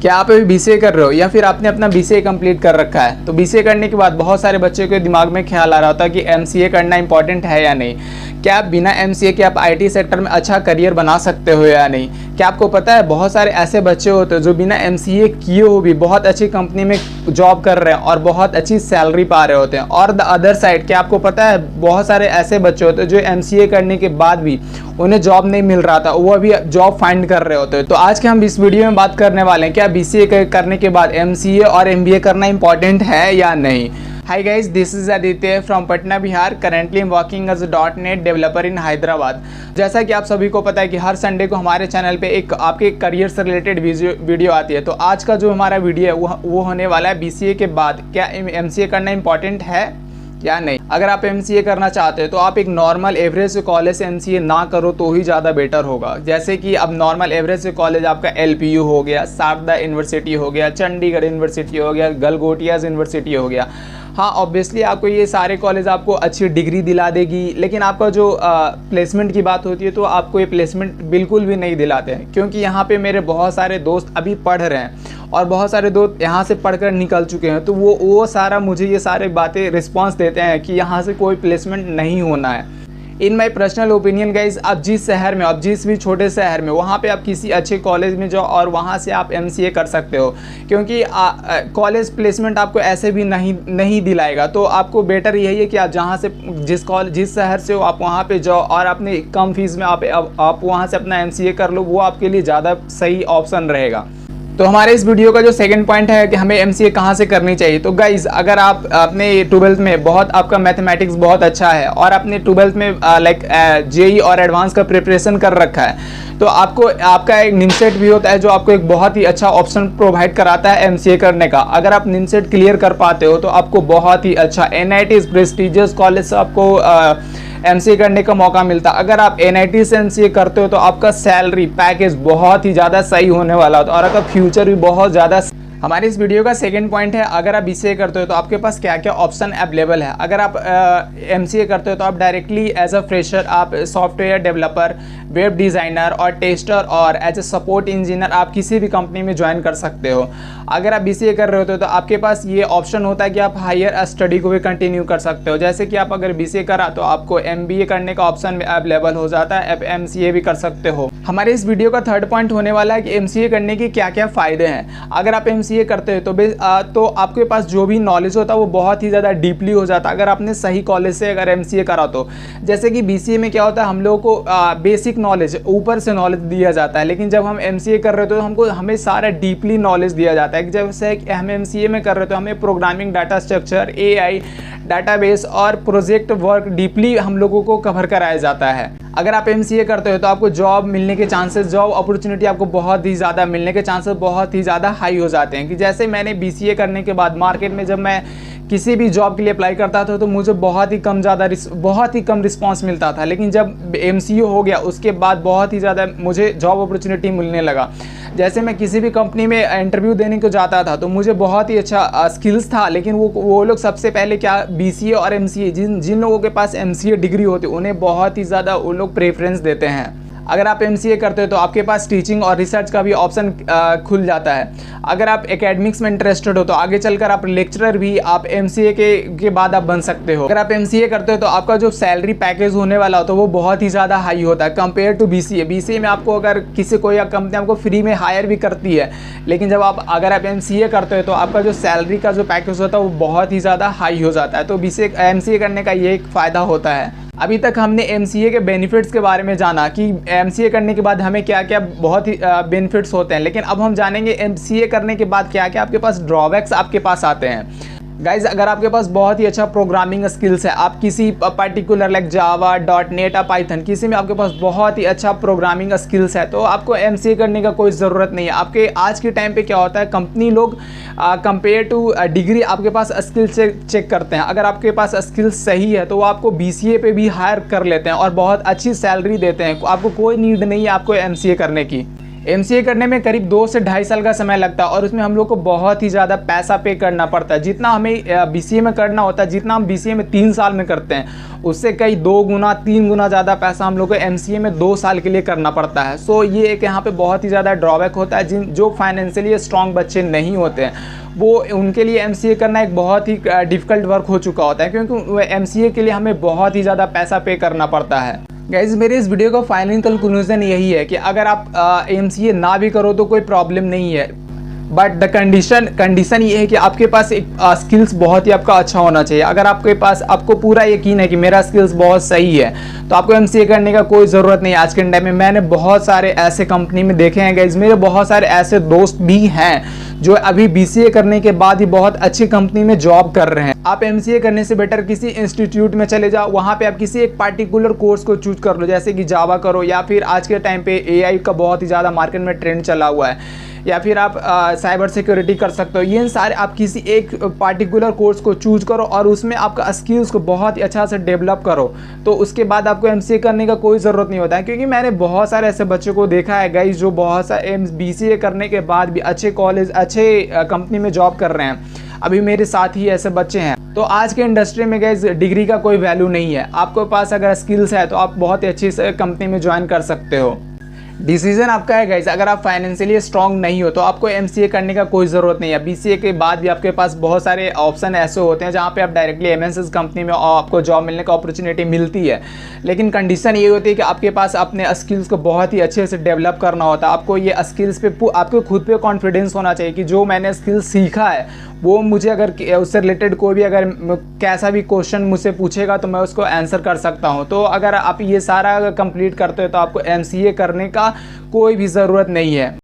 क्या आप अभी बीसीए कर रहे हो या फिर आपने अपना बीसीए कंप्लीट कर रखा है? तो बीसीए करने के बाद बहुत सारे बच्चों के दिमाग में ख्याल आ रहा होता है कि एमसीए करना इंपॉर्टेंट है या नहीं। क्या आप बिना एमसीए के आप आईटी सेक्टर में अच्छा करियर बना सकते हो या नहीं? क्या आपको पता है बहुत सारे ऐसे बच्चे होते हैं जो बिना एमसीए किए हुए भी बहुत अच्छी कंपनी में जॉब कर रहे हैं और बहुत अच्छी सैलरी पा रहे होते हैं। और द अदर साइड, क्या आपको पता है बहुत सारे ऐसे बच्चे होते हैं जो एमसीए करने के बाद भी उन्हें जॉब नहीं मिल रहा था, वो अभी जॉब फाइंड कर रहे होते हैं। तो आज के हम इस वीडियो में बात करने वाले हैं क्या बीसीए करने के बाद एमसीए और एमबीए करना इंपॉर्टेंट है या नहीं। Hi guys, this is Aditya from Patna, Bihar. Currently I'm working as a .NET developer in Hyderabad. जैसा कि आप सभी को पता है कि हर संडे को हमारे चैनल पे एक आपके करियर से रिलेटेड वीडियो आती है। तो आज का जो हमारा वीडियो है वो होने वाला है बीसीए के बाद क्या एमसीए करना इंपॉर्टेंट है या नहीं। अगर आप एमसीए करना चाहते हो तो आप एक नॉर्मल एवरेज से कॉलेज से एमसीए ना करो तो ही ज़्यादा बेटर होगा। जैसे कि अब नॉर्मल एवरेज से कॉलेज आपका एलपीयू हो गया, शारदा यूनिवर्सिटी हो गया, चंडीगढ़ यूनिवर्सिटी हो गया, गलगोटियाज यूनिवर्सिटी हो गया। हाँ, ऑब्वियसली आपको ये सारे कॉलेज आपको अच्छी डिग्री दिला देगी, लेकिन आपका जो प्लेसमेंट की बात होती है तो आपको ये प्लेसमेंट बिल्कुल भी नहीं दिलाते हैं। क्योंकि यहाँ पे मेरे बहुत सारे दोस्त अभी पढ़ रहे हैं और बहुत सारे दोस्त यहाँ से पढ़कर निकल चुके हैं, तो वो सारा मुझे ये सारे बातें रिस्पॉन्स देते हैं कि यहाँ से कोई प्लेसमेंट नहीं होना है। इन माई पर्सनल ओपिनियन गाइज, आप जिस शहर में, आप जिस भी छोटे शहर में, वहाँ पे आप किसी अच्छे कॉलेज में जाओ और वहाँ से आप एमसीए कर सकते हो। क्योंकि कॉलेज प्लेसमेंट आपको ऐसे भी नहीं दिलाएगा। तो आपको बेटर यही है कि आप जहाँ से जिस शहर से हो आप वहाँ पे जाओ और अपने कम फीस में आप वहाँ से अपना एमसीए कर लो, वो आपके लिए ज़्यादा सही ऑप्शन रहेगा। तो हमारे इस वीडियो का जो सेकंड पॉइंट है कि हमें एमसीए कहाँ से करनी चाहिए। तो गाइज, अगर आप अपने 12th में बहुत आपका मैथमेटिक्स बहुत अच्छा है और आपने 12th में लाइक जेई और एडवांस का प्रिपरेशन कर रखा है, तो आपका एक निमसेट भी होता है जो आपको एक बहुत ही अच्छा ऑप्शन प्रोवाइड कराता है एमसीए करने का। अगर आप निमसेट क्लियर कर पाते हो तो आपको बहुत ही अच्छा एनआईटी प्रेस्टिजियस कॉलेज से आपको एमसीए करने का मौका मिलता। अगर आप एनआईटी से एमसीए करते हो तो आपका सैलरी पैकेज बहुत ही ज़्यादा सही होने वाला होता है और आपका फ्यूचर भी बहुत ज़्यादा। हमारे इस वीडियो का सेकंड पॉइंट है, अगर आप बीसीए करते हो तो आपके पास क्या क्या ऑप्शन अवेलेबल है। अगर आप एमसीए करते हो तो आप डायरेक्टली एज अ फ्रेशर आप सॉफ्टवेयर डेवलपर, वेब डिज़ाइनर और टेस्टर और एज ए सपोर्ट इंजीनियर आप किसी भी कंपनी में ज्वाइन कर सकते हो। अगर आप बीसीए कर रहे होते हो तो आपके पास ये ऑप्शन होता है कि आप हायर स्टडी को भी कंटिन्यू कर सकते हो। जैसे कि आप अगर बीसीए करा तो आपको एमबीए करने का ऑप्शन अवेलेबल हो जाता है, आप एमसीए भी कर सकते हो। हमारे इस वीडियो का थर्ड पॉइंट होने वाला है कि एमसीए करने के क्या क्या फ़ायदे हैं। अगर आप एमसीए करते हो तो आपके पास जो भी नॉलेज होता है वो बहुत ही ज़्यादा डीपली हो जाता है अगर आपने सही कॉलेज से अगर एमसीए करा तो। जैसे कि बीसीए में क्या होता है, हम लोगों को बेसिक नॉलेज, ऊपर से नॉलेज दिया जाता है, लेकिन जब हम एमसीए कर रहे हो तो हमें सारा डीपली नॉलेज दिया जाता है। जैसे हम एमसीए में कर रहे हो तो हमें programming, data structure, AI, database और प्रोजेक्ट वर्क डीपली हम लोगों को कवर कराया जाता है। अगर आप एमसीए करते हो तो आपको जॉब मिलने के चांसेस, जॉब अपॉर्चुनिटी आपको बहुत ही ज़्यादा मिलने के चांसेस बहुत ही ज़्यादा हाई हो जाते हैं। कि जैसे मैंने बीसीए करने के बाद मार्केट में जब मैं किसी भी जॉब के लिए अप्लाई करता था तो मुझे बहुत ही कम रिस्पांस मिलता था, लेकिन जब एमसीए हो गया उसके बाद बहुत ही ज़्यादा मुझे जॉब अपॉर्चुनिटी मिलने लगा। जैसे मैं किसी भी कंपनी में इंटरव्यू देने को जाता था तो मुझे बहुत ही अच्छा स्किल्स था, लेकिन वो लोग सबसे पहले क्या बीसीए और एमसीए, जिन लोगों के पास एमसीए डिग्री होती है उन्हें बहुत ही ज़्यादा वो लोग प्रेफरेंस देते हैं। अगर आप एमसीए करते हो तो आपके पास टीचिंग और रिसर्च का भी ऑप्शन खुल जाता है। अगर आप एकेडमिक्स में इंटरेस्टेड हो तो आगे चलकर आप लेक्चरर भी आप एमसीए के बाद आप बन सकते हो। अगर आप एमसीए करते हो तो आपका जो सैलरी पैकेज होने वाला होता है वो बहुत ही ज़्यादा हाई होता है कंपेयर टू बीसीए। बीसीए में आपको अगर कोई कंपनी आपको फ्री में हायर भी करती है, लेकिन अगर आप एमसीए करते हो तो आपका जो सैलरी का जो पैकेज होता है वो बहुत ही ज़्यादा हाई हो जाता है। तो एमसीए करने का ये एक फ़ायदा होता है। अभी तक हमने एमसीए के बेनिफिट्स के बारे में जाना कि एमसीए करने के बाद हमें क्या क्या बहुत ही बेनिफिट्स होते हैं, लेकिन अब हम जानेंगे एमसीए करने के बाद क्या क्या आपके पास ड्रॉबैक्स आपके पास आते हैं। गाइज, अगर आपके पास बहुत ही अच्छा प्रोग्रामिंग स्किल्स है, आप किसी पर्टिकुलर लाइक जावा, .NET या पाइथन, किसी में आपके पास बहुत ही अच्छा प्रोग्रामिंग स्किल्स है तो आपको एमसीए करने का कोई ज़रूरत नहीं है। आपके आज के टाइम पे क्या होता है, कंपनी लोग कंपेयर टू डिग्री आपके पास स्किल चेक करते हैं। अगर आपके पास स्किल्स सही है तो वो आपको बीसीए पे भी हायर कर लेते हैं और बहुत अच्छी सैलरी देते हैं। आपको कोई नीड नहीं है आपको एमसीए करने की। एमसीए करने में करीब 2 से ढाई साल का समय लगता है और उसमें हम लोग को बहुत ही ज़्यादा पैसा पे करना पड़ता है। जितना हमें बीसीए में करना होता है, जितना हम बीसीए में 3 साल में करते हैं, उससे कई 2 गुना 3 गुना ज़्यादा पैसा हम लोग को एमसीए में 2 साल के लिए करना पड़ता है। सो ये एक यहाँ पे बहुत ही ज़्यादा ड्रॉबैक होता है। जो फाइनेंशियली स्ट्रॉन्ग बच्चे नहीं होते हैं वो उनके लिए एमसीए करना एक बहुत ही डिफ़िकल्ट वर्क हो चुका होता है, क्योंकि एमसीए के लिए हमें बहुत ही ज़्यादा पैसा पे करना पड़ता है। गाइज मेरे इस वीडियो का फाइनल कंक्लूजन यही है कि अगर आप एमसीए ना भी करो तो कोई प्रॉब्लम नहीं है, बट द कंडीशन ये है कि आपके पास एक स्किल्स बहुत ही आपका अच्छा होना चाहिए। अगर आपको पूरा यकीन है कि मेरा स्किल्स बहुत सही है तो आपको एमसीए करने का कोई ज़रूरत नहीं है। आज के टाइम में मैंने बहुत सारे ऐसे कंपनी में देखे हैं गाइज, मेरे बहुत सारे ऐसे दोस्त भी हैं जो अभी बीसीए करने के बाद ही बहुत अच्छी कंपनी में जॉब कर रहे हैं। आप एमसीए करने से बेटर किसी इंस्टीट्यूट में चले जाओ, वहाँ पे आप किसी एक पार्टिकुलर कोर्स को चूज कर लो, जैसे कि जावा करो, या फिर आज के टाइम पे एआई का बहुत ही ज़्यादा मार्केट में ट्रेंड चला हुआ है, या फिर आप साइबर सिक्योरिटी कर सकते हो। ये सारे आप किसी एक पार्टिकुलर कोर्स को चूज करो और उसमें आपका स्किल्स को बहुत ही अच्छा से डेवलप करो, तो उसके बाद आपको एमसीए करने का कोई ज़रूरत नहीं होता है। क्योंकि मैंने बहुत सारे ऐसे बच्चों को देखा है गाइस जो बहुत सारे बीसीए करने के बाद भी अच्छे कॉलेज अच्छे कंपनी में जॉब कर रहे हैं। अभी मेरे साथ ही ऐसे बच्चे हैं। तो आज के इंडस्ट्री में गाइस डिग्री का कोई वैल्यू नहीं है। आपके पास अगर स्किल्स है तो आप बहुत ही अच्छी कंपनी में ज्वाइन कर सकते हो। डिसीजन आपका है गाइस। अगर आप फाइनेंशियली स्ट्रांग नहीं हो तो आपको एमसीए करने का कोई ज़रूरत नहीं है। बीसीए के बाद भी आपके पास बहुत सारे ऑप्शन ऐसे होते हैं जहाँ पे आप डायरेक्टली एमएनसीज कंपनी में आपको जॉब मिलने का अपॉर्चुनिटी मिलती है, लेकिन कंडीशन ये होती है कि आपके पास अपने स्किल्स को बहुत ही अच्छे से डेवलप करना होता है। आपको ये स्किल्स पे आपको खुद पे कॉन्फिडेंस होना चाहिए कि जो मैंने स्किल्स सीखा है वो मुझे अगर उससे रिलेटेड कोई भी अगर कैसा भी क्वेश्चन मुझसे पूछेगा तो मैं उसको आंसर कर सकता हूँ। तो अगर आप ये सारा कंप्लीट करते हो तो आपको एमसीए करने का कोई भी ज़रूरत नहीं है।